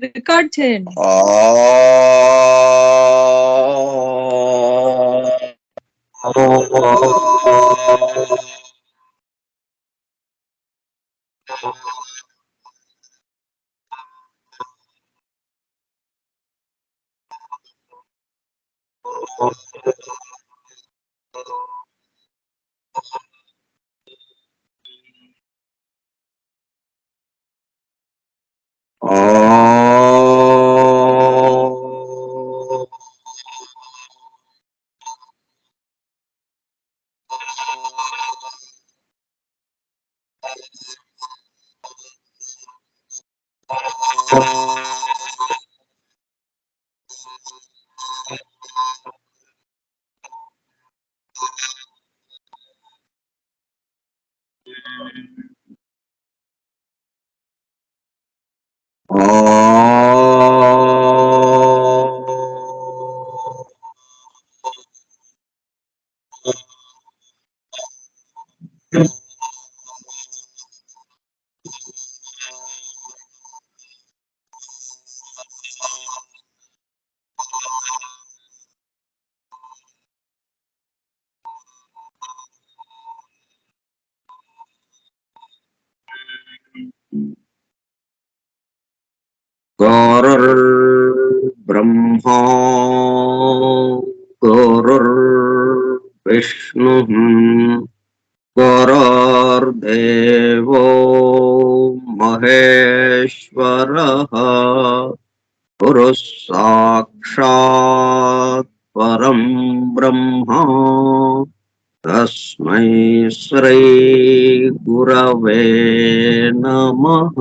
Record చేయండి. గురుర్బ్రహ్మా గురుర్విష్ణుః గురుర్దేవో మహేశ్వరః గురుః సాక్షాత్ పరం బ్రహ్మ తస్మై శ్రీ గురవే నమః.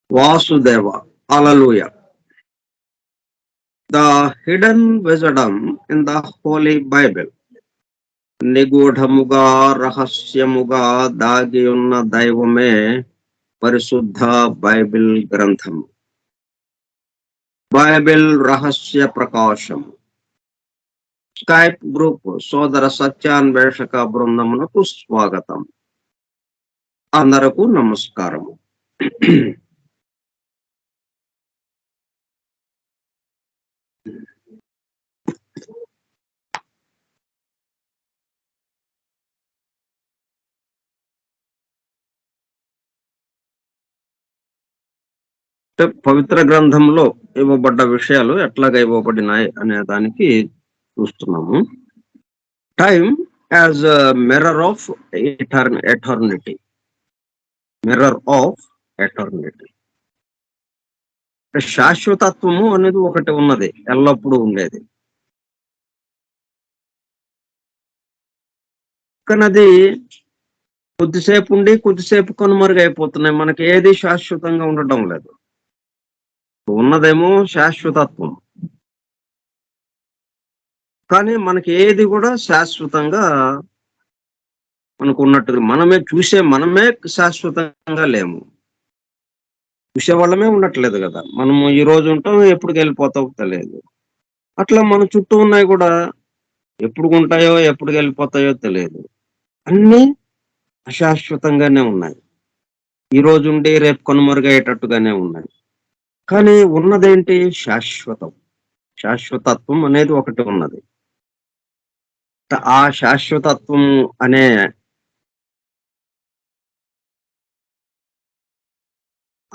వాసుదేవ, హల్లెలూయా. The hidden wisdom in the Holy Bible. నిగూఢముగా రహస్యముగా దాగి ఉన్న దైవమే పరిశుద్ధ బైబిల్ గ్రంథం. బైబిల్ రహస్య ప్రకాశం. స్కైప్ గ్రూప్ సోదర సత్యాన్వేషక బృందమునకు స్వాగతం. అందరకు నమస్కారము. పవిత్ర గ్రంథంలో ఇవ్వబడ్డ విషయాలు ఎట్లాగా ఇవ్వబడినాయి అనే దానికి చూస్తున్నాము. Time as mirror of eternity. Mirror of eternity. శాశ్వతత్వము అనేది ఒకటి ఉన్నది, ఎల్లప్పుడూ ఉండేది. కానీ అది కొద్దిసేపు ఉండి కొద్దిసేపు కనుమరుగైపోతున్నాయి. మనకి ఏది శాశ్వతంగా ఉండటం లేదు. ఉన్నదేమో శాశ్వతత్వం, కానీ మనకి ఏది కూడా శాశ్వతంగా మనకు ఉన్నట్టుగా మనమే శాశ్వతంగా లేము. చూసేవాళ్ళమే ఉండట్లేదు కదా. మనము ఈ రోజు ఉంటాం, ఎప్పుడు వెళ్ళిపోతావు తెలియదు. అట్లా మన చుట్టూ ఉన్నాయి కూడా ఎప్పుడు ఉంటాయో ఎప్పుడు వెళ్ళిపోతాయో తెలియదు. అన్నీ అశాశ్వతంగానే ఉన్నాయి. ఈ రోజు ఉండి రేపు కనుమరుగయ్యేటట్టుగానే ఉన్నాయి. కానీ ఉన్నదేంటి? శాశ్వతం. శాశ్వతత్వం అనేది ఒకటి ఉన్నది. ఆ శాశ్వతత్వం అనే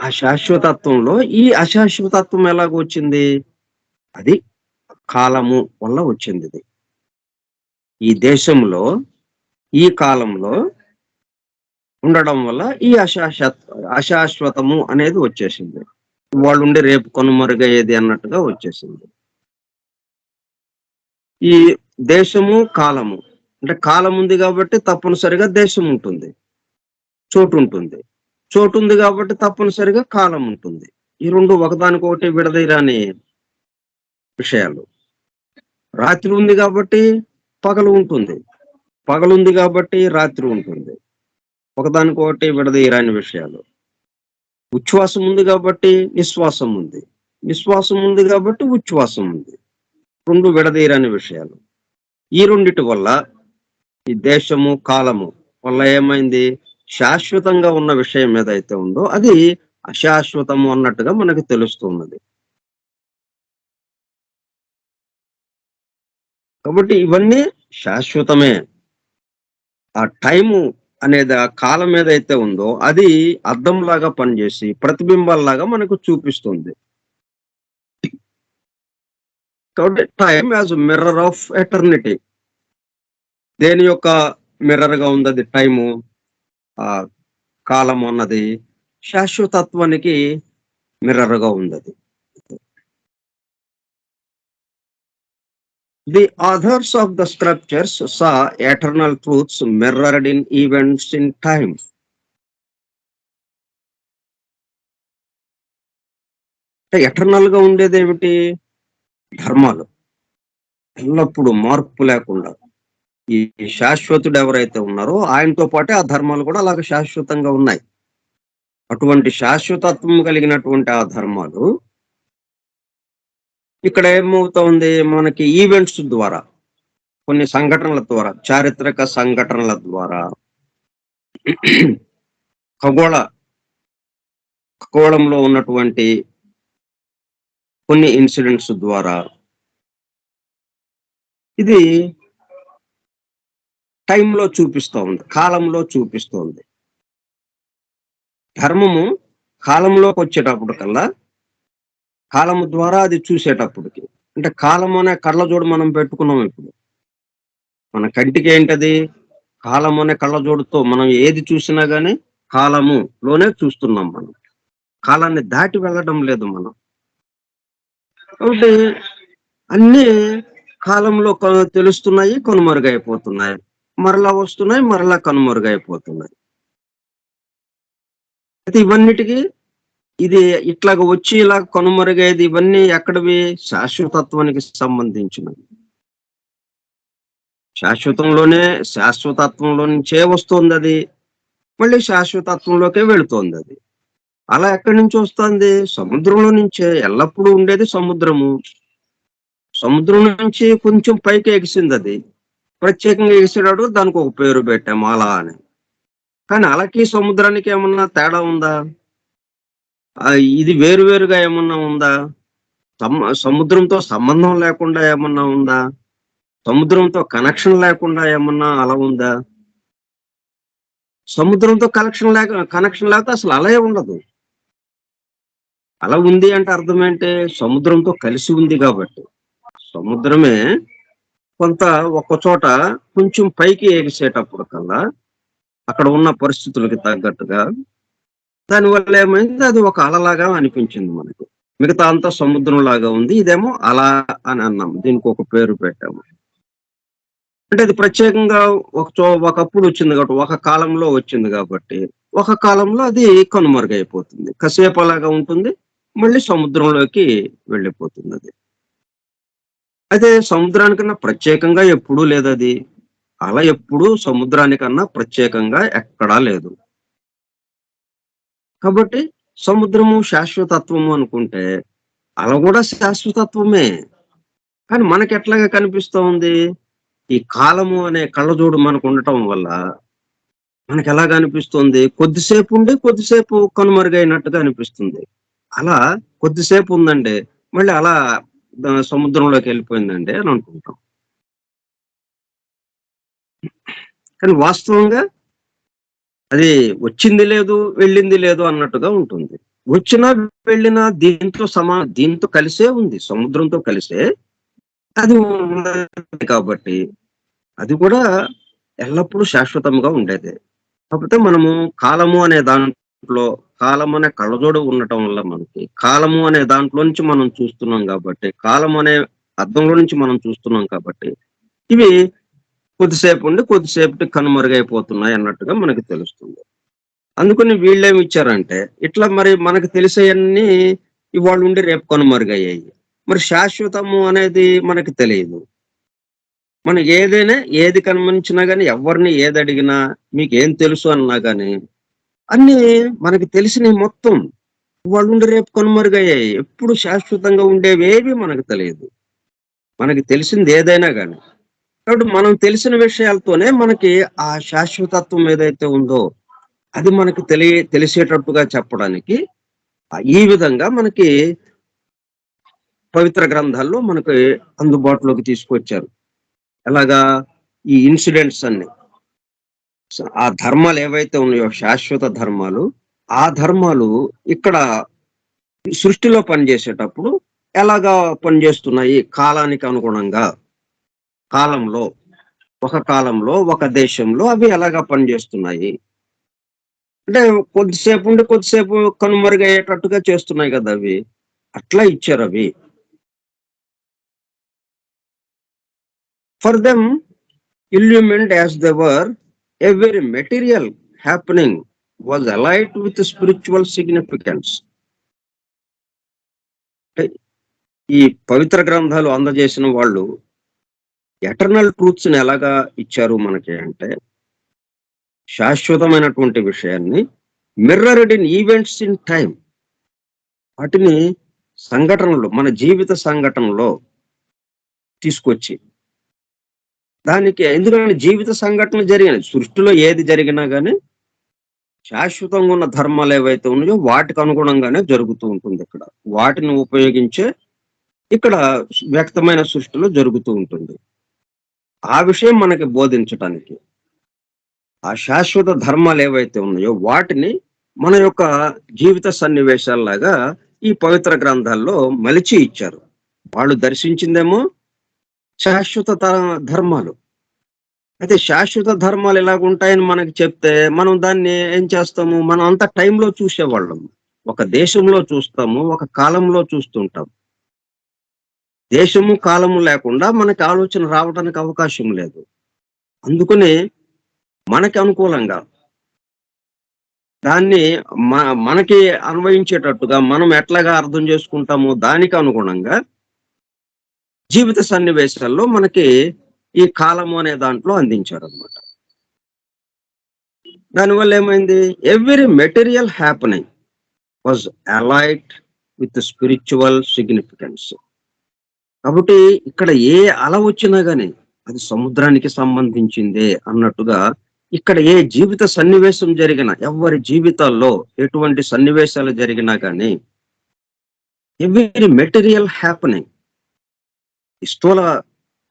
ఆ శాశ్వతత్వంలో ఈ అశాశ్వతత్వం ఎలాగ వచ్చింది? అది కాలము వల్ల వచ్చింది. ఇది ఈ దేశంలో ఈ కాలంలో ఉండడం వల్ల ఈ అశాశ్వతము అనేది వచ్చేసింది. వాళ్ళు ఉండి రేపు కనుమరుగయ్యేది అన్నట్టుగా వచ్చేసింది. ఈ దేశము కాలము అంటే కాలం ఉంది కాబట్టి తప్పనిసరిగా దేశం ఉంటుంది, చోటు ఉంటుంది. చోటు ఉంది కాబట్టి తప్పనిసరిగా కాలం ఉంటుంది. ఈ రెండు ఒకదానికొకటి విడదీయరాని విషయాలు. రాత్రి ఉంది కాబట్టి పగలు ఉంటుంది, పగలుంది కాబట్టి రాత్రి ఉంటుంది. ఒకదానికొకటి విడదీయరాని విషయాలు. ఉచ్ఛ్వాసం ఉంది కాబట్టి నిశ్వాసం ఉంది, నిశ్వాసం ఉంది కాబట్టి ఉచ్ఛ్వాసం ఉంది. రెండు విడదీయరాని విషయాలు. ఈ రెండిటి వల్ల ఈ దేశము కాలము వల్ల ఏమైంది, శాశ్వతంగా ఉన్న విషయం ఏదైతే ఉందో అది అశాశ్వతము అన్నట్టుగా మనకు తెలుస్తున్నది. కాబట్టి ఇవన్నీ శాశ్వతమే. ఆ టైము అనేది ఆ కాలం ఏదైతే ఉందో అది అద్దంలాగా పనిచేసి ప్రతిబింబాల్లాగా మనకు చూపిస్తుంది. కాబట్టి time as mirror of eternity. దేని యొక్క మిర్రర్ గా ఉంది అది టైము, ఆ కాలం అన్నది శాశ్వతత్వానికి మిర్రర్ గా ఉంది అది. The authors of the scriptures saw eternal truths mirrored in events in time. Eternal గా ఉండేది ఏమిటి, ధర్మాలు ఎల్లప్పుడూ మార్పు లేకుండా. ఈ శాశ్వతుడు ఎవరైతే ఉన్నారో ఆయనతో పాటే ఆ ధర్మాలు కూడా అలాగే శాశ్వతంగా ఉన్నాయి. అటువంటి శాశ్వతత్వం కలిగినటువంటి ఆ ధర్మాలు ఇక్కడ ఏమవుతోంది, మనకి ఈవెంట్స్ ద్వారా, కొన్ని సంఘటనల ద్వారా, చారిత్రక సంఘటనల ద్వారా, ఖగోళంలో ఉన్నటువంటి కొన్ని ఇన్సిడెంట్స్ ద్వారా ఇది టైంలో చూపిస్తోంది, కాలంలో చూపిస్తోంది. ధర్మము కాలంలోకి వచ్చేటప్పుడు కల్లా, కాలము ద్వారా అది చూసేటప్పటికి, అంటే కాలం అనే కళ్ళజోడు మనం పెట్టుకున్నాం ఇప్పుడు. మన కంటికి ఏంటది, కాలం అనే కళ్ళజోడుతో మనం ఏది చూసినా గానీ కాలములోనే చూస్తున్నాం మనం. కాలాన్ని దాటి వెళ్ళడం లేదు మనం. కాబట్టి అన్నీ కాలంలో తెలుస్తున్నాయి, కనుమరుగైపోతున్నాయి, మరలా వస్తున్నాయి, మరలా కనుమరుగైపోతున్నాయి. అయితే ఇవన్నిటికీ ఇది ఇట్లాగ వచ్చి ఇలా కనుమరుగేది ఇవన్నీ ఎక్కడివి, శాశ్వతత్వానికి సంబంధించినవి. శాశ్వతత్వంలో నుంచే వస్తుంది అది, మళ్ళీ శాశ్వతత్వంలోకే వెళుతోంది అది. అలా ఎక్కడి నుంచి వస్తుంది, సముద్రంలో నుంచే. ఎల్లప్పుడూ ఉండేది సముద్రము. సముద్రం నుంచి కొంచెం పైకి ఎగిసింది అది, ప్రత్యేకంగా ఎగిసేటాడు, దానికి ఒక పేరు పెట్టాము అలా అని. కానీ అలకి సముద్రానికి ఏమన్నా తేడా ఉందా, ఇది వేరువేరుగా ఏమన్నా ఉందా, సముద్రంతో సంబంధం లేకుండా ఏమన్నా ఉందా, సముద్రంతో కనెక్షన్ లేకుండా ఏమన్నా అలా ఉందా? సముద్రంతో కనెక్షన్ లేకపోతే అసలు అలే ఉండదు. అలా ఉంది అంటే అర్థం ఏంటి, సముద్రంతో కలిసి ఉంది కాబట్టి. సముద్రమే కొంత ఒక్క చోట కొంచెం పైకి ఎగిసేటప్పుడు కల్లా అక్కడ ఉన్న పరిస్థితులకి తగ్గట్టుగా దానివల్ల ఏమైంది, అది ఒక అలలాగా అనిపించింది మనకు. మిగతా అంతా సముద్రం లాగా ఉంది, ఇదేమో అలా అని అన్నాం, దీనికి ఒక పేరు పెట్టాము. అంటే అది ప్రత్యేకంగా ఒకప్పుడు వచ్చింది కాబట్టి, ఒక కాలంలో వచ్చింది కాబట్టి, ఒక కాలంలో అది కనుమరుగైపోతుంది. కాసేపు అలాగా ఉంటుంది, మళ్ళీ సముద్రంలోకి వెళ్ళిపోతుంది అది. అయితే సముద్రానికన్నా ప్రత్యేకంగా ఎప్పుడూ లేదు అది. అలా ఎప్పుడూ సముద్రానికన్నా ప్రత్యేకంగా ఎక్కడా లేదు. కాబట్టి సముద్రము శాశ్వతత్వము అనుకుంటే అలా కూడా శాశ్వతత్వమే. కానీ మనకి ఎట్లాగా కనిపిస్తూ ఉంది, ఈ కాలము అనే కళ్ళజోడు మనకు ఉండటం వల్ల మనకి ఎలాగ అనిపిస్తుంది, కొద్దిసేపు ఉండి కొద్దిసేపు కనుమరుగైనట్టుగా అనిపిస్తుంది. అలా కొద్దిసేపు ఉందండి, మళ్ళీ అలా సముద్రంలోకి వెళ్ళిపోయిందండి అని అనుకుంటాం. కానీ వాస్తవంగా అది వచ్చింది లేదు, వెళ్ళింది లేదు అన్నట్టుగా ఉంటుంది. వచ్చినా వెళ్ళినా దీంతో కలిసే ఉంది, సముద్రంతో కలిసే అది ఉన్నది కాబట్టి అది కూడా ఎల్లప్పుడూ శాశ్వతంగా ఉండేదే. కాకపోతే మనము కాలము అనే దాంట్లో, కాలం అనే కళ్ళజోడు ఉండటం వల్ల మనకి కాలము అనే దాంట్లో నుంచి మనం చూస్తున్నాం కాబట్టి, కాలం అనే అర్థంలో నుంచి మనం చూస్తున్నాం కాబట్టి ఇవి కొద్దిసేపు ఉండి కొద్దిసేపటి కనుమరుగైపోతున్నాయి అన్నట్టుగా మనకి తెలుస్తుంది. అందుకని వీళ్ళేమి ఇచ్చారంటే, ఇట్లా మరి మనకు తెలిసేయన్నీ ఇవాళ ఉండి రేపు కనుమరుగయ్యాయి. మరి శాశ్వతము అనేది మనకి తెలియదు. మనకి ఏదైనా ఏది కనిపించినా గాని, ఎవరిని ఏది అడిగినా, మీకేం తెలుసు అన్నా గాని, అన్నీ మనకి తెలిసినయి మొత్తం. ఇవాళుండి రేపు కనుమరుగయ్యాయి. ఎప్పుడు శాశ్వతంగా ఉండేవేవి మనకు తెలియదు. మనకి తెలిసింది ఏదైనా గాని. కాబట్టి మనం తెలిసిన విషయాలతోనే మనకి ఆ శాశ్వతత్వం ఏదైతే ఉందో, అది మనకు తెలిసేటట్టుగా చెప్పడానికి ఈ విధంగా మనకి పవిత్ర గ్రంథాల్లో మనకి అందుబాటులోకి తీసుకొచ్చారు. ఎలాగా? ఈ ఇన్సిడెంట్స్ అన్ని. ఆ ధర్మాలు ఏవైతే ఉన్నాయో శాశ్వత ధర్మాలు, ఆ ధర్మాలు ఇక్కడ సృష్టిలో పనిచేసేటప్పుడు ఎలాగా పనిచేస్తున్నాయి కాలానికి అనుగుణంగా, కాలంలో, ఒక కాలంలో, ఒక దేశంలో అవి ఎలాగా పనిచేస్తున్నాయి. అంటే కొద్దిసేపు ఉండి కొద్దిసేపు కనుమరుగయ్యేటట్టుగా చేస్తున్నాయి కదా అవి. అట్లా ఇచ్చారవి. For them illumined as they were, every material happening was allied with spiritual significance. ఈ పవిత్ర గ్రంథాలు అందజేసిన వాళ్ళు ఎటర్నల్ ట్రూత్స్ ని ఎలాగా ఇచ్చారు మనకి అంటే, శాశ్వతమైనటువంటి విషయాన్ని మిర్రర్డ్ ఇన్ ఈవెంట్స్ ఇన్ టైం, వాటిని సంఘటనలు, మన జీవిత సంఘటనలో తీసుకొచ్చి, దానికి ఎందుకంటే జీవిత సంఘటన జరిగినాయి సృష్టిలో ఏది జరిగినా గానీ శాశ్వతంగా ఉన్న ధర్మాలు ఏవైతే ఉన్నాయో వాటికి అనుగుణంగానే జరుగుతూ ఉంటుంది ఇక్కడ. వాటిని ఉపయోగించే ఇక్కడ వ్యక్తమైన సృష్టిలో జరుగుతూ ఉంటుంది. ఆ విషయం మనకి బోధించటానికి ఆ శాశ్వత ధర్మాలు ఏవైతే ఉన్నాయో వాటిని మన యొక్క జీవిత సన్నివేశాల్లాగా ఈ పవిత్ర గ్రంథాల్లో మలిచి ఇచ్చారు. వాళ్ళు దర్శించిందేమో శాశ్వత ధర్మాలు. అయితే శాశ్వత ధర్మాలు ఎలాగుంటాయని మనకి చెప్తే మనం దాన్ని ఏం చేస్తాము, మనం అంత టైంలో చూసేవాళ్ళం. ఒక దేశంలో చూస్తాము, ఒక కాలంలో చూస్తుంటాం. దేశము కాలము లేకుండా మనకి ఆలోచన రావడానికి అవకాశం లేదు. అందుకని మనకి అనుకూలంగా దాన్ని మనకి అన్వయించేటట్టుగా మనం ఎట్లాగా అర్థం చేసుకుంటామో దానికి అనుగుణంగా జీవిత సన్నివేశాల్లో మనకి ఈ కాలము అనే దాంట్లో అందించారు అనమాట. దానివల్ల ఏమైంది, every material happening was allied with spiritual significance. కాబట్టి ఇక్కడ ఏ అల వచ్చినా గానీ అది సముద్రానికి సంబంధించిందే అన్నట్టుగా ఇక్కడ ఏ జీవిత సన్నివేశం జరిగినా, ఎవరి జీవితాల్లో ఎటువంటి సన్నివేశాలు జరిగినా కానీ ఎవ్రీ మెటీరియల్ హ్యాపెనింగ్ స్థూల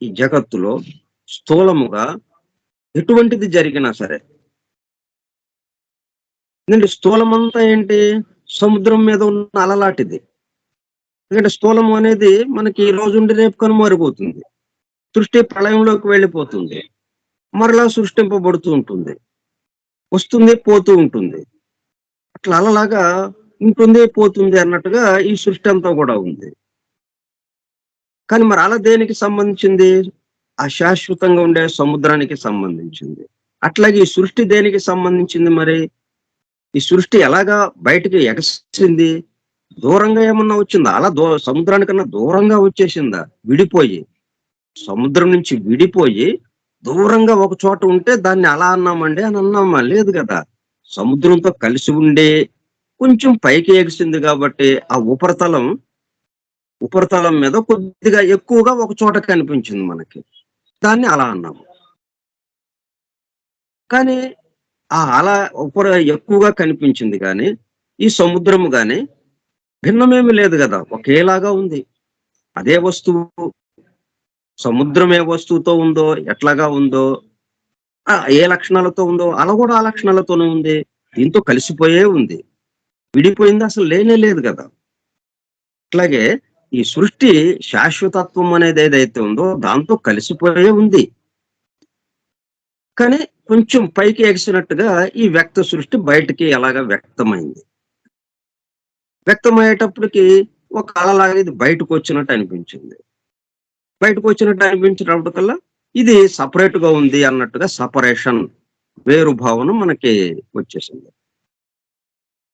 ఈ జగత్తులో స్థూలముగా ఎటువంటిది జరిగినా సరే, ఎందుకంటే స్థూలమంతా ఏంటి, సముద్రం మీద ఉన్న అలలాంటిది. ఎందుకంటే స్థూలము అనేది మనకి ఈ రోజుండి రేపు కనుమరుగవుతుంది. సృష్టి ప్రళయంలోకి వెళ్ళిపోతుంది, మరలా సృష్టింపబడుతూ ఉంటుంది, వస్తుంది పోతూ ఉంటుంది. అట్లా అలలాగా ఉంటుంది పోతుంది అన్నట్టుగా ఈ సృష్టి అంతా కూడా ఉంది. కానీ మరి అల దేనికి సంబంధించింది, ఆ శాశ్వతంగా ఉండే సముద్రానికి సంబంధించింది. అట్లాగే ఈ సృష్టి దేనికి సంబంధించింది, మరి ఈ సృష్టి ఎలాగా బయటికి ఎగసింది, దూరంగా ఏమన్నా వచ్చిందా, అలా సముద్రానికన్నా దూరంగా వచ్చేసిందా, విడిపోయి సముద్రం నుంచి విడిపోయి దూరంగా ఒక చోట ఉంటే దాన్ని అలా అన్నామండి అని అన్నామా, లేదు కదా. సముద్రంతో కలిసి ఉండే కొంచెం పైకి ఎగిసింది కాబట్టి ఆ ఉపరితలం మీద కొద్దిగా ఎక్కువగా ఒక చోట కనిపించింది మనకి, దాన్ని అలా అన్నాము. కానీ ఆ అల ఎక్కువగా కనిపించింది కానీ ఈ సముద్రము గాని భిన్నమేమి లేదు కదా, ఒకేలాగా ఉంది. అదే వస్తువు, సముద్రం ఏ వస్తువుతో ఉందో, ఎట్లాగా ఉందో, ఏ లక్షణాలతో ఉందో అలా కూడా ఆ లక్షణాలతోనే ఉంది. దీంతో కలిసిపోయే ఉంది, విడిపోయింది అసలు లేనే లేదు కదా. అట్లాగే ఈ సృష్టి శాశ్వతత్వం అనేది ఏదైతే ఉందో దాంతో కలిసిపోయే ఉంది. కానీ కొంచెం పైకి ఎగిసినట్టుగా ఈ వ్యక్త సృష్టి బయటికి ఎలాగా వ్యక్తమైంది. వ్యక్తమయ్యేటప్పటికి ఒక అలలాగా ఇది బయటకు వచ్చినట్టు అనిపించింది. బయటకు వచ్చినట్టు అనిపించినప్పటికల్లా ఇది సపరేట్ గా ఉంది అన్నట్టుగా సపరేషన్, వేరు భావన మనకి వచ్చేసింది.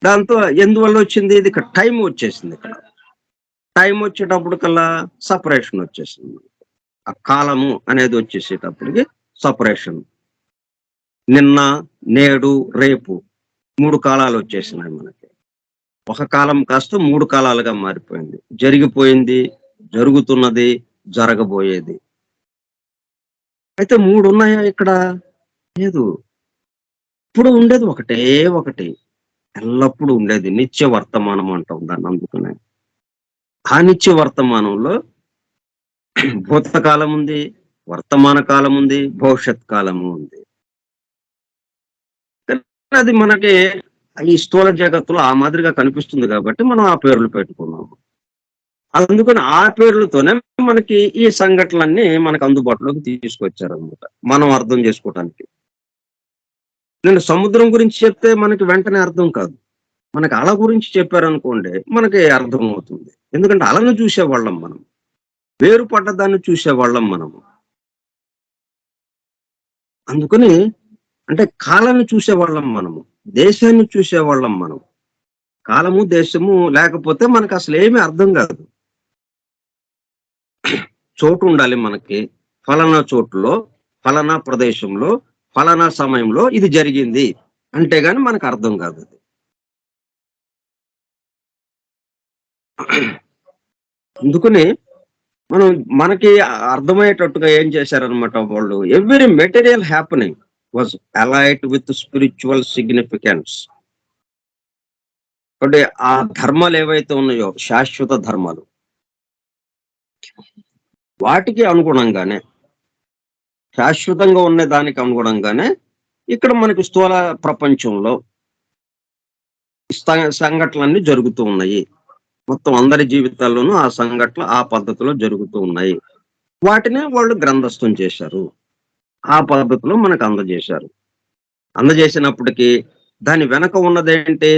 దాంతో ఎందువల్ల వచ్చింది, ఇది ఇక్కడ టైం వచ్చేసింది. ఇక్కడ టైం వచ్చేటప్పటికల్లా సపరేషన్ వచ్చేసింది. ఆ కాలము అనేది వచ్చేసేటప్పటికి సపరేషన్. నిన్న, నేడు, రేపు 3 కాలాలు వచ్చేసినాయి మనకి. ఒక కాలం కాస్త 3 కాలాలుగా మారిపోయింది. జరిగిపోయింది, జరుగుతున్నది, జరగబోయేది. అయితే 3 ఉన్నాయా ఇక్కడ? లేదు. ఇప్పుడు ఉండేది ఒకటే ఒకటి. ఎల్లప్పుడూ ఉండేది నిత్య వర్తమానం అంటాం దాన్ని అందుకనే. ఆ నిత్య వర్తమానంలో భూతకాలం ఉంది, వర్తమాన కాలం ఉంది, భవిష్యత్ కాలము ఉంది. కానీ అది మనకి ఈ స్థూల జగత్తులో ఆ మాదిరిగా కనిపిస్తుంది కాబట్టి మనం ఆ పేర్లు పెట్టుకున్నాము. అందుకని ఆ పేర్లతోనే మనకి ఈ సంఘటనలన్నీ మనకు అందుబాటులోకి తీసుకొచ్చారనమాట. మనం అర్థం చేసుకోవటానికి. నేను సముద్రం గురించి చెప్తే మనకి వెంటనే అర్థం కాదు. మనకి అల గురించి చెప్పారనుకోండి, మనకి అర్థమవుతుంది. ఎందుకంటే అలను చూసేవాళ్ళం మనం. వేరుపడ్డ దాన్ని చూసేవాళ్ళం మనము. అందుకని అంటే కాలాన్ని చూసేవాళ్ళం మనము. దేశాన్ని చూసేవాళ్ళం మనం. కాలము, దేశము లేకపోతే మనకసలేమి అర్థం కాదు. చోటు ఉండాలి మనకి. ఫలానా చోటులో, ఫలానా ప్రదేశంలో, ఫలానా సమయంలో ఇది జరిగింది అంటే గాని మనకు అర్థం కాదది. అందుకని మనం మనకి అర్థమయ్యేటట్టుగా ఏం చేశారనమాట వాళ్ళు. Every material happening was alight with spiritual significance. అంటే ఆ ధర్మాలు ఏవైతే ఉన్నాయో శాశ్వత ధర్మాలు, వాటికి అనుగుణంగానే శాశ్వతంగా ఉన్న దానికి అనుగుణంగానే ఇక్కడ మనకి స్థూల ప్రపంచంలో సంఘటనలన్నీ జరుగుతూ ఉన్నాయి. మొత్తం అందరి జీవితాల్లోనూ ఆ సంఘటనలు ఆ పద్ధతిలో జరుగుతూ ఉన్నాయి. వాటిని వాళ్ళు గ్రంథస్థం చేశారు. ఆ పద్ధతిలో మనకు అందజేశారు. అందజేసినప్పటికీ దాని వెనక ఉన్నదేంటి?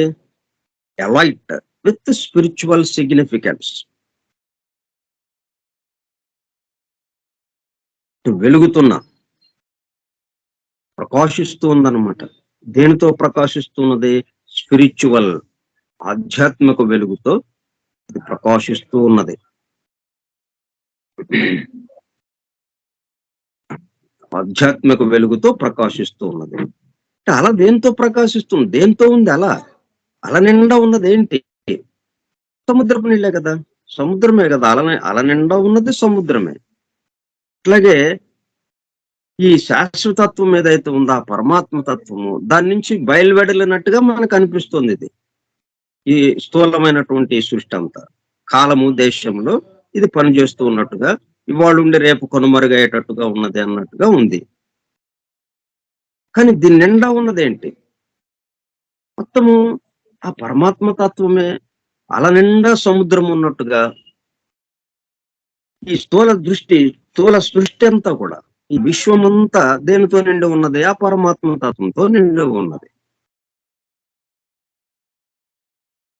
Alight with spiritual significance. వెలుగుతున్న, ప్రకాశిస్తూ ఉందన్నమాట. దేనితో ప్రకాశిస్తున్నది? స్పిరిచువల్, ఆధ్యాత్మిక వెలుగుతో అది ప్రకాశిస్తూ ఉన్నది. ఆధ్యాత్మిక వెలుగుతో ప్రకాశిస్తూ ఉన్నది. అలా దేంతో ప్రకాశిస్తుంది? దేంతో ఉంది అలా? అల నిండా ఉన్నదేంటి? సముద్రపు నీళ్ళే కదా! సముద్రమే కదా! అల నిండా ఉన్నది సముద్రమే. అట్లాగే ఈ శాశ్వతత్వం ఏదైతే ఉందో ఆ పరమాత్మ తత్వము దాని నుంచి బయలువెడలినట్టుగా మనకు అనిపిస్తుంది ఇది. ఈ స్థూలమైనటువంటి సృష్టి అంతా. కాలము, దేశంలో ఇది పనిచేస్తూ ఉన్నట్టుగా, ఇవాళుండి రేపు కనుమరుగయ్యేటట్టుగా ఉన్నది అన్నట్టుగా ఉంది. కానీ దీని నిండా ఉన్నదేంటి? మొత్తము ఆ పరమాత్మ తత్వమే. అల నిండా సముద్రం ఉన్నట్టుగా ఈ స్థూల సృష్టి అంతా కూడా, ఈ విశ్వమంతా దేనితో నిండి ఉన్నది? ఆ పరమాత్మ తత్వంతో నిండి ఉన్నది.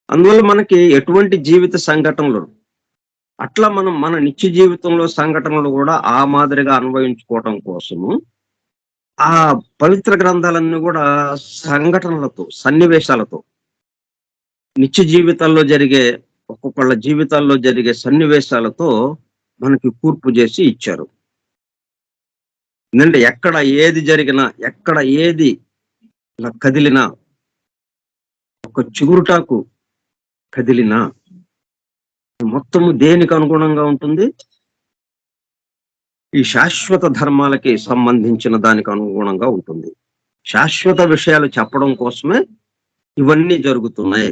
అందువల్ల మనకి ఎటువంటి జీవిత సంఘటనలు అట్లా మనం మన నిత్య జీవితంలో సంఘటనలు కూడా ఆ మాదిరిగా అన్వయించుకోవటం కోసము ఆ పవిత్ర గ్రంథాలన్నీ కూడా సంఘటనలతో, సన్నివేశాలతో, నిత్య జీవితాల్లో జరిగే ఒక్కొక్కళ్ళ జీవితాల్లో జరిగే సన్నివేశాలతో మనకి కూర్పు చేసి ఇచ్చారు. ఎందుకంటే ఎక్కడ ఏది జరిగినా, ఎక్కడ ఏది ఇలా కదిలినా, ఒక చిగురుటాకు కదిలినా మొత్తము దేనికి అనుగుణంగా ఉంటుంది? ఈ శాశ్వత ధర్మాలకి సంబంధించిన దానికి అనుగుణంగా ఉంటుంది. శాశ్వత విషయాలు చెప్పడం కోసమే ఇవన్నీ జరుగుతున్నాయి.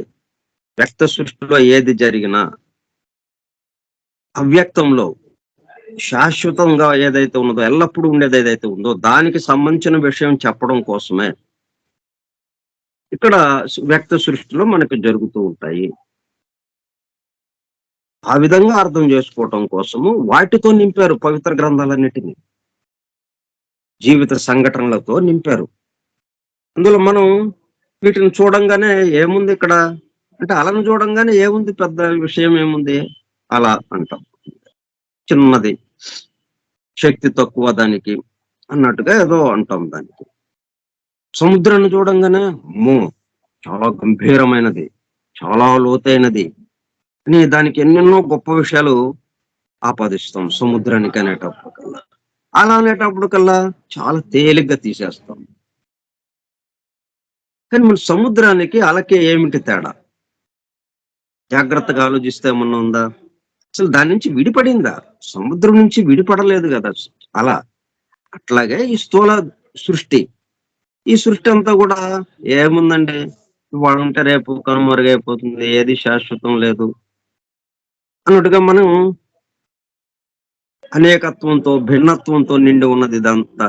వ్యక్త సృష్టిలో ఏది జరిగినా అవ్యక్తంలో శాశ్వతంగా ఏదైతే ఉన్నదో, ఎల్లప్పుడూ ఉండేది ఏదైతే ఉందో దానికి సంబంధించిన విషయం చెప్పడం కోసమే ఇక్కడ వ్యక్త సృష్టిలో మనకు జరుగుతూ ఉంటాయి. ఆ విధంగా అర్థం చేసుకోవటం కోసము వాటితో నింపారు పవిత్ర గ్రంథాలన్నిటినీ. జీవిత సంఘటనలతో నింపారు. అందులో మనం వీటిని చూడంగానే ఏముంది ఇక్కడ అంటే, అలను చూడంగానే ఏముంది, పెద్ద విషయం ఏముంది అలా అంటాం. చిన్నది, శక్తి తక్కువ దానికి అన్నట్టుగా ఏదో అంటాం దానికి. సముద్రాన్ని చూడంగానే అమ్మో చాలా గంభీరమైనది, చాలా లోతైనది అని దానికి ఎన్నెన్నో గొప్ప విషయాలు ఆపాదిస్తాం సముద్రానికి అనేటప్పటికల్లా. అలా అనేటప్పటికల్లా చాలా తేలిగ్గా తీసేస్తాం. కానీ మన సముద్రానికి అలకి ఏమిటి తేడా? జాగ్రత్తగా ఆలోచిస్తే ఏమన్నా ఉందా? అసలు దాని నుంచి విడిపడిందా? సముద్రం నుంచి విడిపడలేదు కదా అలా. అట్లాగే ఈ స్థూల సృష్టి. ఈ సృష్టి అంతా కూడా ఏముందండి? ఇవాళ ఉంటే రేపు కనుమరుగైపోతుంది. ఏది శాశ్వతం లేదు అన్నట్టుగా మనం అనేకత్వంతో, భిన్నత్వంతో నిండి ఉన్నది ఇదంతా.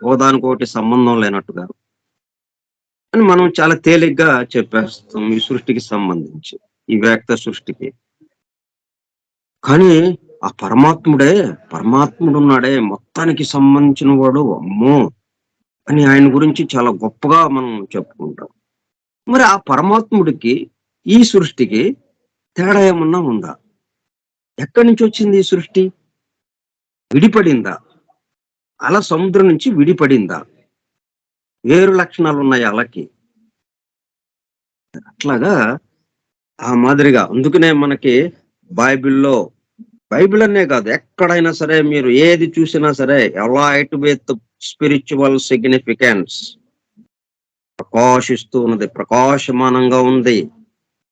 ఒకదానికొకటి సంబంధం లేనట్టుగా అని మనం చాలా తేలిగ్గా చెప్పేస్తాం ఈ సృష్టికి సంబంధించి. ఈ వ్యక్త సృష్టికి. కానీ ఆ పరమాత్ముడున్నాడే మొత్తానికి సంబంధించిన వాడు అమ్మో! అని ఆయన గురించి చాలా గొప్పగా మనం చెప్పుకుంటాం. మరి ఆ పరమాత్ముడికి, ఈ సృష్టికి తేడా ఏమన్నా ఉందా? ఎక్కడి నుంచి వచ్చింది ఈ సృష్టి? విడిపడిందా? అల సముద్రం నుంచి విడిపడిందా? వేరు లక్షణాలున్నాయి అలకి. అట్లాగా ఆ మాదిరిగా అందుకనే మనకి బైబిల్‌లో బైబిల్ అనే కాదు ఎక్కడైనా సరే మీరు ఏది చూసినా సరే ఎలైట్ విత్ స్పిరిచువల్ సిగ్నిఫికెన్స్ ప్రకాశిస్తూ ఉన్నది, ప్రకాశమానంగా ఉంది.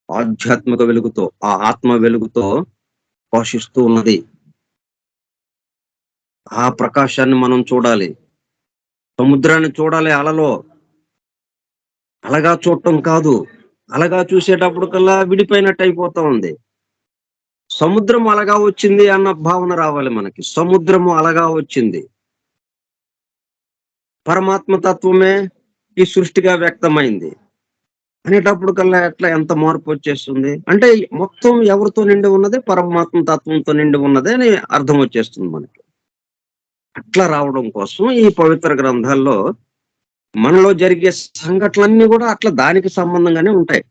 ఆధ్యాత్మిక వెలుగుతో, ఆ ఆత్మ వెలుగుతో ప్రకాశిస్తూ ఉన్నది. ఆ ప్రకాశాన్ని మనం చూడాలి. సముద్రాన్ని చూడాలి అలలో. అలగా చూడటం కాదు. అలగా చూసేటప్పటికల్లా విడిపోయినట్టు అయిపోతా ఉంది. సముద్రం అలగా వచ్చింది అన్న భావన రావాలి మనకి. సముద్రము అలగా వచ్చింది. పరమాత్మ తత్వమే ఈ సృష్టిగా వ్యక్తమైంది అనేటప్పటికల్లా ఎట్లా ఎంత మార్పు వచ్చేస్తుంది? అంటే మొత్తం ఎవరితో నిండి ఉన్నది? పరమాత్మ తత్వంతో నిండి ఉన్నది అని అర్థం వచ్చేస్తుంది మనకి. అట్లా రావడం కోసం ఈ పవిత్ర గ్రంథాల్లో మనలో జరిగే సంఘటనలన్నీ కూడా అట్లా దానికి సంబంధంగానే ఉంటాయి.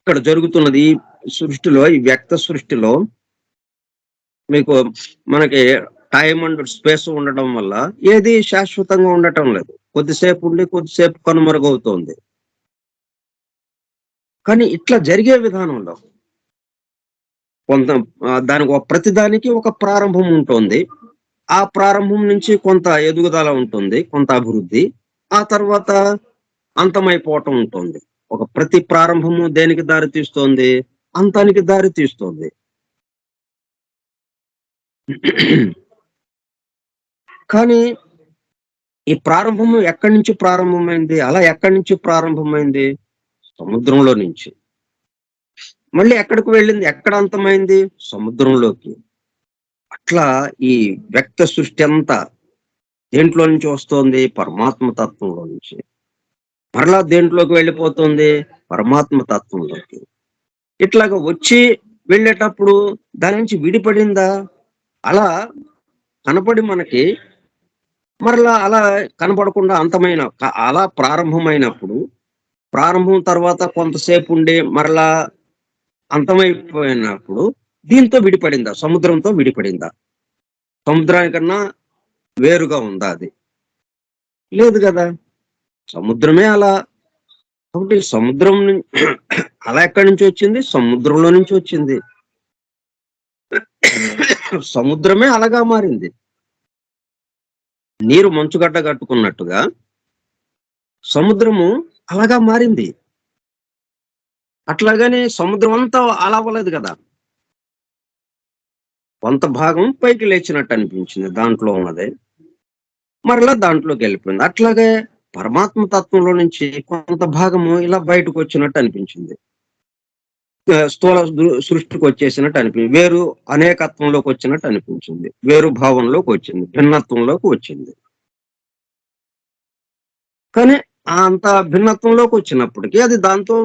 ఇక్కడ జరుగుతున్నది ఈ సృష్టిలో, ఈ వ్యక్త సృష్టిలో మీకు మనకి టైం అండ్ స్పేస్ ఉండటం వల్ల ఏది శాశ్వతంగా ఉండటం లేదు. కొద్దిసేపు ఉండి కొద్దిసేపు కనుమరుగవుతోంది. కానీ ఇట్లా జరిగే విధానంలో కొంత దానికి ప్రతి దానికి ఒక ప్రారంభం ఉంటుంది. ఆ ప్రారంభం నుంచి కొంత ఎదుగుదల ఉంటుంది, కొంత అభివృద్ధి. ఆ తర్వాత అంతమైపోవటం ఉంటుంది. ఒక ప్రతి ప్రారంభము దేనికి దారి తీస్తోంది? అంతానికి దారి తీస్తోంది. కానీ ఈ ప్రారంభము ఎక్కడి నుంచి ప్రారంభమైంది? అలా ఎక్కడి నుంచి ప్రారంభమైంది? సముద్రంలో నుంచి. మళ్ళీ ఎక్కడికి వెళ్ళింది? ఎక్కడ అంతమైంది? సముద్రంలోకి. అట్లా ఈ వ్యక్త సృష్టి అంతా దేంట్లో నుంచి వస్తోంది? పరమాత్మ తత్వంలో నుంచి. మరలా దేంట్లోకి వెళ్ళిపోతుంది? పరమాత్మ తత్వంలోకి. ఇట్లాగ వచ్చి వెళ్ళేటప్పుడు దాని నుంచి విడిపడిందా? అలా కనపడి మనకి మరలా అలా కనపడకుండా అంతమైన అలా ప్రారంభమైనప్పుడు, ప్రారంభం తర్వాత కొంతసేపు ఉండి మరలా అంతమైపోయినప్పుడు దీంతో విడిపడిందా? సముద్రంతో విడిపడిందా? సముద్రానికన్నా వేరుగా ఉందా అది? లేదు గదా! సముద్రమే అలా. కాబట్టి సముద్రం అల ఎక్కడి నుంచి వచ్చింది? సముద్రంలో నుంచి వచ్చింది. సముద్రమే అలగా మారింది. నీరు మంచుగడ్డ కట్టుకున్నట్టుగా సముద్రము అలగా మారింది. అట్లాగని సముద్రం అంతా అలా అవ్వలేదు కదా! కొంత భాగం పైకి లేచినట్టు అనిపించింది దాంట్లో ఉన్నది. మరలా దాంట్లోకి వెళ్ళిపోయింది. అట్లాగే పరమాత్మ తత్వంలో నుంచి కొంత భాగము ఇలా బయటకు వచ్చినట్టు అనిపించింది. స్థూల సృష్టికి వచ్చేసినట్టు అనిపించింది. వేరు అనేకత్వంలోకి వచ్చినట్టు అనిపించింది. వేరు భావంలోకి వచ్చింది. భిన్నత్వంలోకి వచ్చింది. కానీ అంత భిన్నత్వంలోకి వచ్చినప్పటికీ అది దాంతో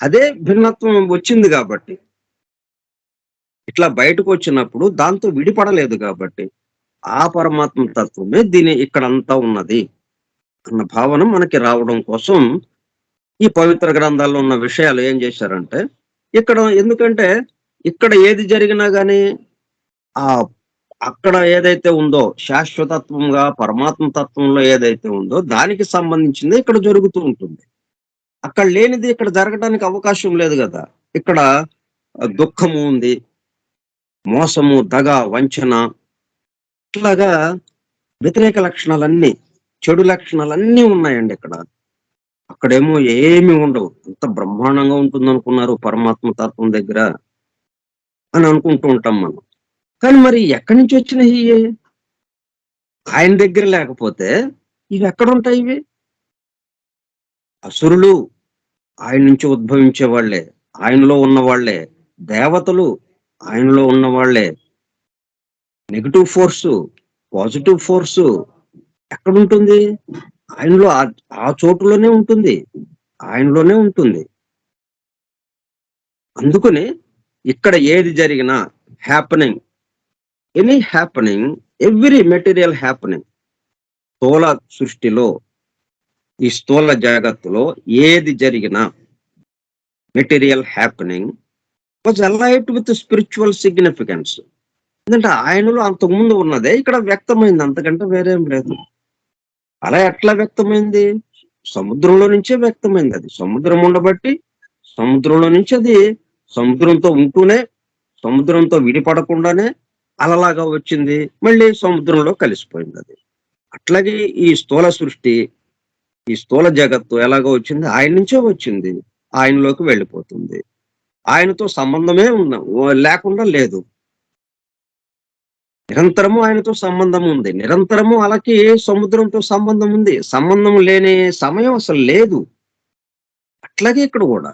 అదే భిన్నత్వం వచ్చింది కాబట్టి ఇట్లా బయటకు వచ్చినప్పుడు దాంతో విడిపడలేదు కాబట్టి ఆ పరమాత్మ తత్వమే దీని ఇక్కడంతా ఉన్నది అన్న భావన మనకి రావడం కోసం ఈ పవిత్ర గ్రంథాల్లో ఉన్న విషయాలు ఏం చేశారంటే ఇక్కడ ఎందుకంటే ఇక్కడ ఏది జరిగినా గానీ ఆ అక్కడ ఏదైతే ఉందో శాశ్వతత్వంగా పరమాత్మ తత్వంలో ఏదైతే ఉందో దానికి సంబంధించింది ఇక్కడ జరుగుతూ ఉంటుంది. అక్కడ లేనిది ఇక్కడ జరగడానికి అవకాశం లేదు కదా! ఇక్కడ దుఃఖము ఉంది, మోసము, దగ, వంచన, ఇట్లాగా వ్యతిరేక లక్షణాలన్నీ, చెడు లక్షణాలన్నీ ఉన్నాయండి ఇక్కడ. అక్కడేమో ఏమి ఉండవు. ఎంత బ్రహ్మాండంగా ఉంటుందనుకున్నారు పరమాత్మ తత్వం దగ్గర అని అనుకుంటూ ఉంటాం మనం. కానీ మరి ఎక్కడి నుంచి వచ్చినాయి ఇయి? ఆయన దగ్గర లేకపోతే ఇవి ఎక్కడుంటాయి ఇవి? అసురులు ఆయన నుంచి ఉద్భవించే వాళ్ళే, ఆయనలో ఉన్నవాళ్లే. దేవతలు ఆయనలో ఉన్నవాళ్లే. నెగెటివ్ ఫోర్సు, పాజిటివ్ ఫోర్సు ఎక్కడుంటుంది? ఆయనలో ఆ చోటులోనే ఉంటుంది. ఆయనలోనే ఉంటుంది. అందుకని ఇక్కడ ఏది జరిగినా happening, any happening, every material happening, స్థూల సృష్టిలో, ఈ స్థూల జగత్తులో ఏది జరిగినా material happening was alight with spiritual significance. ఎందుకంటే ఆయనలో అంతకుముందు ఉన్నదే ఇక్కడ వ్యక్తమైంది, అంతకంటే వేరేం లేదు. అలా ఎట్లా వ్యక్తమైంది? సముద్రంలో నుంచే వ్యక్తమైంది. అది సముద్రం ఉండబట్టి సముద్రంలో నుంచి అది సముద్రంతో ఉంటూనే, సముద్రంతో విడిపడకుండానే అలలాగా వచ్చింది, మళ్ళీ సముద్రంలో కలిసిపోయింది అది. అట్లాగే ఈ స్థూల సృష్టి, ఈ స్థూల జగత్తు ఎలాగో వచ్చింది? ఆయన నుంచే వచ్చింది, ఆయనలోకి వెళ్ళిపోతుంది. ఆయనతో సంబంధమే లేకుండా లేదు. నిరంతరము ఆయనతో సంబంధం ఉంది. నిరంతరము అలాగే సముద్రంతో సంబంధం ఉంది. సంబంధం లేని సమయం అసలు లేదు. అట్లాగే ఇక్కడ కూడా.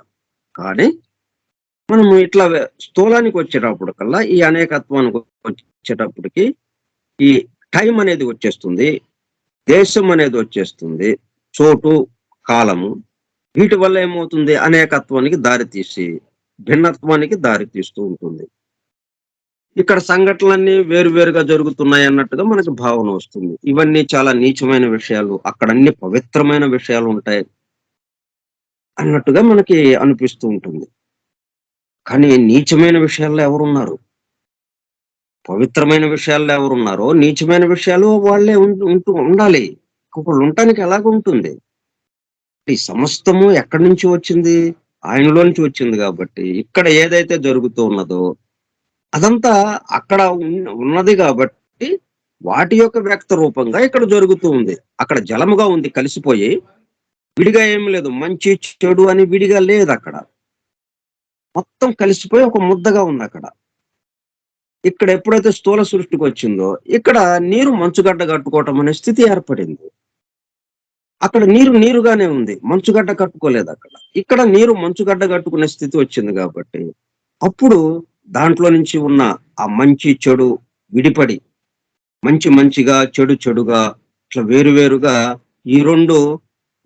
కానీ మనము ఇట్లా స్థూలానికి వచ్చేటప్పుడు కల్లా, ఈ అనేకత్వానికి వచ్చేటప్పటికి ఈ టైం అనేది వచ్చేస్తుంది, దేశం అనేది వచ్చేస్తుంది, చోటు, కాలము. వీటి వల్ల ఏమవుతుంది? అనేకత్వానికి దారితీసి భిన్నత్వానికి దారితీస్తూ ఉంటుంది. ఇక్కడ సంఘటనలన్నీ వేరువేరుగా జరుగుతున్నాయి అన్నట్టుగా మనకు భావన వస్తుంది. ఇవన్నీ చాలా నీచమైన విషయాలు, అక్కడ అన్ని పవిత్రమైన విషయాలు ఉంటాయి అన్నట్టుగా మనకి అనిపిస్తూ ఉంటుంది. కానీ నీచమైన విషయాల్లో ఎవరున్నారు? పవిత్రమైన విషయాల్లో ఎవరున్నారో నీచమైన విషయాలు వాళ్ళే ఉంటూ ఉండాలి. ఒకళ్ళు ఉండటానికి ఎలాగుంటుంది? ఈ సమస్తము ఎక్కడి నుంచి వచ్చింది? ఆయనలో నుంచి వచ్చింది కాబట్టి ఇక్కడ ఏదైతే జరుగుతూ ఉన్నదో అదంతా అక్కడ ఉన్నది కాబట్టి వాటి యొక్క వ్యక్త రూపంగా ఇక్కడ జరుగుతూ ఉంది. అక్కడ జలముగా ఉంది, కలిసిపోయి. విడిగా ఏమి లేదు, మంచి చెడు అని విడిగా లేదు అక్కడ. మొత్తం కలిసిపోయి ఒక ముద్దగా ఉంది అక్కడ. ఇక్కడ ఎప్పుడైతే స్థూల సృష్టికి వచ్చిందో ఇక్కడ నీరు మంచుగడ్డ కట్టుకోవటం అనే స్థితి ఏర్పడింది. అక్కడ నీరు నీరుగానే ఉంది, మంచుగడ్డ కట్టుకోలేదు అక్కడ. ఇక్కడ నీరు మంచుగడ్డ కట్టుకునే స్థితి వచ్చింది కాబట్టి అప్పుడు దాంట్లో నుంచి ఉన్న ఆ మంచి చెడు విడిపడి, మంచి మంచిగా, చెడు చెడుగా, ఇట్లా వేరువేరుగా ఈ రెండు,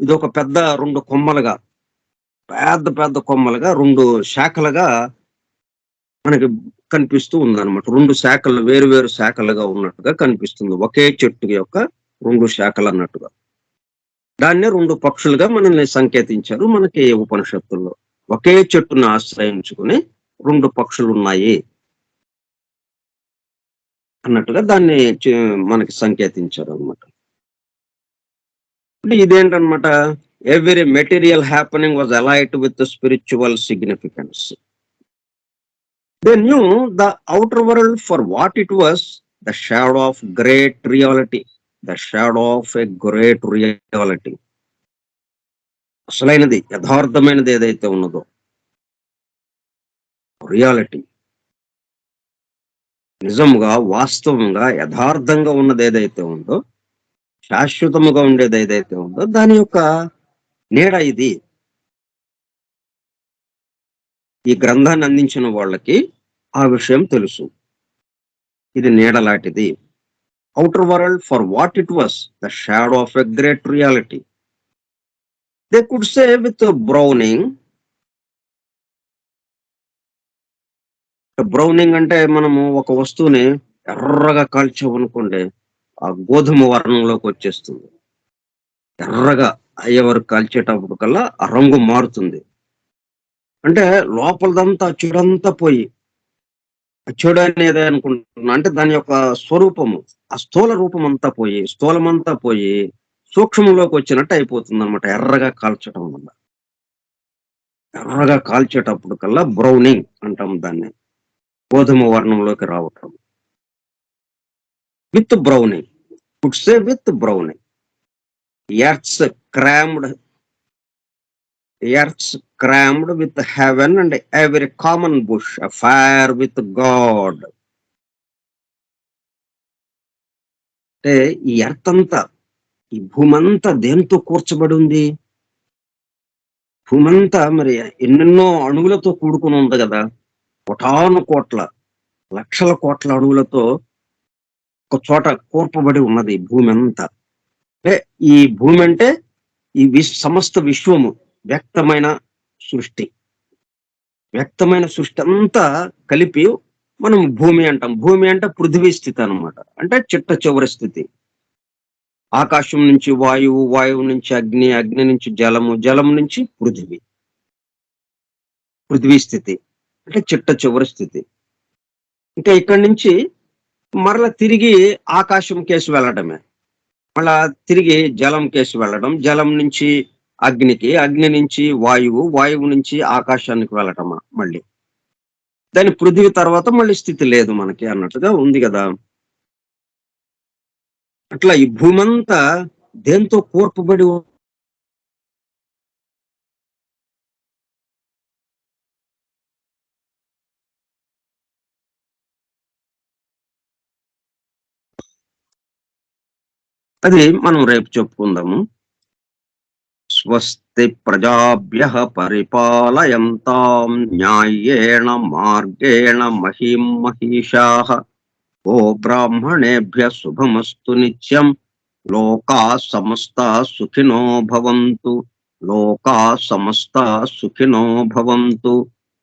ఇదొక పెద్ద రెండు కొమ్మలుగా, పెద్ద పెద్ద కొమ్మలుగా, రెండు శాఖలుగా మనకి కనిపిస్తూ ఉందన్నమాట. రెండు శాఖలు వేరు వేరు శాఖలుగా ఉన్నట్టుగా కనిపిస్తుంది, ఒకే చెట్టు యొక్క రెండు శాఖలు అన్నట్టుగా. దాన్నే రెండు పక్షులుగా మనల్ని సంకేతించారు మనకి ఉపనిషత్తుల్లో. ఒకే చెట్టును ఆశ్రయించుకుని రెండు పక్షులు ఉన్నాయి అన్నట్టుగా దాన్ని మనకి సంకేతించారు అనమాట. అంటే ఇదేంటనమాట? Every material happening was alight with spiritual significance. They knew the outer world for what it was, the shadow of great reality, the shadow of a great reality. అసలైనది, యథార్థమైనది ఏదైతే ఉన్నదో, రియాలిటీ, నిజంగా, వాస్తవంగా, యథార్థంగా ఉన్నది ఏదైతే ఉందో, శాశ్వతముగా ఉండేది ఏదైతే ఉందో దాని యొక్క నీడ ఇది. ఈ గ్రంథాన్ని అందించిన వాళ్ళకి ఆ విషయం తెలుసు. ఇది నీడలాంటిది. Outer world for what it was, the shadow of a great reality. They could say with Browning. Browning అంటే మనము ఒక వస్తువుని ఎర్రగా కాల్చామనుకోండి, ఆ గోధుమ వర్ణంలోకి వచ్చేస్తుంది. ఎర్రగా అయ్యే వరకు కాల్చేటప్పుడు కల్లా ఆ రంగు మారుతుంది. అంటే లోపలదంతా చెడంతా పోయి, చెడు అనేది అనుకుంటున్నా అంటే దాని యొక్క స్వరూపము, ఆ స్థూల రూపం అంతా పోయి, స్థూలమంతా పోయి సూక్ష్మంలోకి వచ్చినట్టు అయిపోతుంది అనమాట ఎర్రగా కాల్చడం వల్ల. ఎర్రగా కాల్చేటప్పుడు కల్లా బ్రౌనింగ్ అంటాం దాన్ని, గోధుమ వర్ణంలోకి రావటం. With browning, could say with browning. Earth's crammed, earth's crammed with heaven and every common bush fire with God. అంటే ఈ ఎర్త్ అంతా, ఈ భూమంతా దేంతో కూర్చబడి ఉంది? భూమంతా మరి ఎన్నెన్నో అణువులతో కూడుకుని ఉంది కదా. కోటాను కోట్ల, లక్షల కోట్ల అణువులతో ఒక చోట కూర్పబడి ఉన్నది భూమి అంతా. అంటే ఈ భూమి అంటే ఈ సమస్త విశ్వము వ్యక్తమైన సృష్టి. వ్యక్తమైన సృష్టి అంతా కలిపి మనం భూమి అంటాం. భూమి అంటే పృథివీ స్థితి అనమాట, అంటే చిట్ట చివరి స్థితి. ఆకాశం నుంచి వాయువు, వాయువు నుంచి అగ్ని, అగ్ని నుంచి జలము, జలం నుంచి పృథివీ. పృథివీ స్థితి అంటే చిట్ట చివరి స్థితి. ఇంకా ఇక్కడి నుంచి మరల తిరిగి ఆకాశం కేసు వెళ్ళడమే, మళ్ళా తిరిగి జలం కేసు వెళ్ళడం, జలం నుంచి అగ్నికి, అగ్ని నుంచి వాయువు, వాయువు నుంచి ఆకాశానికి వెళ్ళటమా మళ్ళీ. దాని పృథివీ తర్వాత మళ్ళీ స్థితి లేదు మనకి అన్నట్టుగా ఉంది కదా. అట్లా ఈ భూమంతా దేంతో కూర్పబడి అది మనం రేపు చెప్పుకుందాము. స్వస్తి ప్రజాభ్యః పరిపాలయంతాం న్యాయేణ మార్గేణ మహీం మహిషాః. ఓ బ్రాహ్మణేభ్యః శుభమస్తు నిత్యం. లోకాః సమస్తాః సుఖినో భవంతు. లోకాః సమస్తాః సుఖినో భవంతు.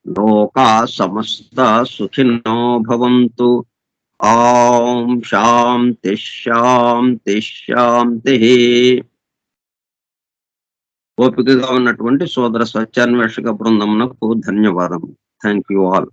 లోకాః సమస్తాః సుఖినో భవంతు. ఓం శాంతి శాంతి శాంతి. ఓపికగా ఉన్నటువంటి సోదర సత్యాన్వేషక బృందమునకు ధన్యవాదం. Thank you all.